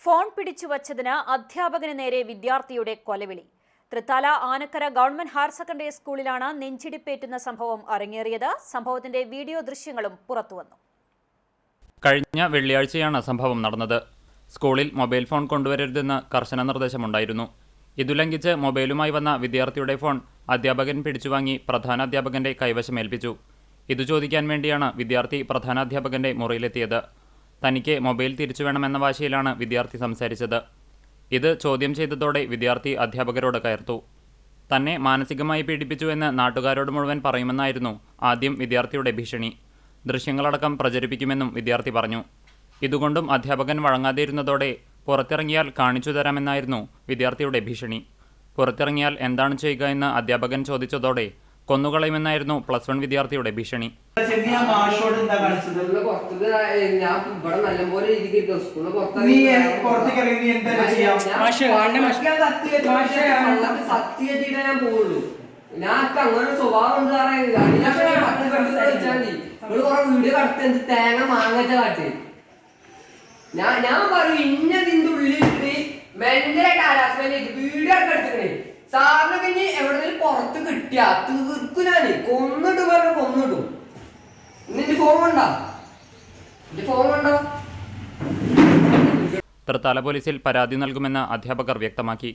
Phone പിടിച്ചു വച്ചതിന് അധ്യാപകന് നേരെ വിദ്യാർത്ഥിയുടെ കൊലവിളി. Thrithala Anakkara government higher secondary സ്കൂളിലാണ് നെഞ്ചിടിപ്പേറ്റുന്ന സംഭവം അരങ്ങേറിയത്. സംഭവത്തിന്റെ വീഡിയോ ദൃശ്യങ്ങളും പുറത്തുവന്നു. കഴിഞ്ഞ വെള്ളിയാഴ്ചയാണ് സംഭവം നടന്നത്. സ്കൂളിൽ മൊബൈൽ ഫോൺ കൊണ്ടുവരരുതെന്ന് കർശന നിർദ്ദേശമുണ്ടായിരുന്നു. ഇതുലംഘിച്ച് മൊബൈലുമായി വന്ന വിദ്യാർത്ഥിയുടെ ഫോൺ അധ്യാപകൻ പിടിച്ചുവാങ്ങി പ്രധാനാധ്യാപകന്റെ കൈവശമേൽപ്പിച്ചു. ഇതു ചോദിക്കാൻ വേണ്ടിയാണ് വിദ്യാർത്ഥി പ്രധാനാധ്യാപകന്റെ മുറിയിലെത്തിയത്. തനിക്ക് മൊബൈൽ തിരിച്ചു വേണമെന്ന വാശിയിലാണ് വിദ്യാർത്ഥി സംസാരിച്ചത്. ഇത് ചോദ്യം ചെയ്തതോടെ വിദ്യാർത്ഥി അധ്യാപകരോട് കയർത്തു. തന്നെ മാനസികമായി പീഡിപ്പിച്ചു എന്ന് നാട്ടുകാരോട് മുഴുവൻ പറയുമെന്നായിരുന്നു ആദ്യം വിദ്യാർത്ഥിയുടെ ഭീഷണി. ദൃശ്യങ്ങളടക്കം പ്രചരിപ്പിക്കുമെന്നും വിദ്യാർത്ഥി പറഞ്ഞു. ഇതുകൊണ്ടും അധ്യാപകൻ വഴങ്ങാതിരുന്നതോടെ പുറത്തിറങ്ങിയാൽ കാണിച്ചു തരാമെന്നായിരുന്നു വിദ്യാർത്ഥിയുടെ ഭീഷണി. പുറത്തിറങ്ങിയാൽ എന്താണ് ചെയ്യുക എന്ന് അധ്യാപകൻ ചോദിച്ചതോടെ കൊന്നുകളയുമെന്നായിരുന്നു +1 വിദ്യാർത്ഥിയുടെ ഭീഷണി. ഞാൻ പറയും ഇന്നതിന്റെ ഉള്ളിലിട്ട് മെന്റലായിട്ട് ഹരാസ്മെന്റ് വീഡിയോ ഒക്കെ എടുത്തിക്കണേ. സാറിന് കഴിഞ്ഞ് എവിടെങ്കിലും പുറത്ത് കിട്ടിയാ തീർക്കും. ഞാന് കൊന്നിട്ട് പറഞ്ഞ കൊന്നിടും. നിന്റെ ഫോൺ ഉണ്ടോ? തൃത്താല പോലീസിൽ പരാതി നൽകുമെന്ന് അധ്യാപകർ വ്യക്തമാക്കി.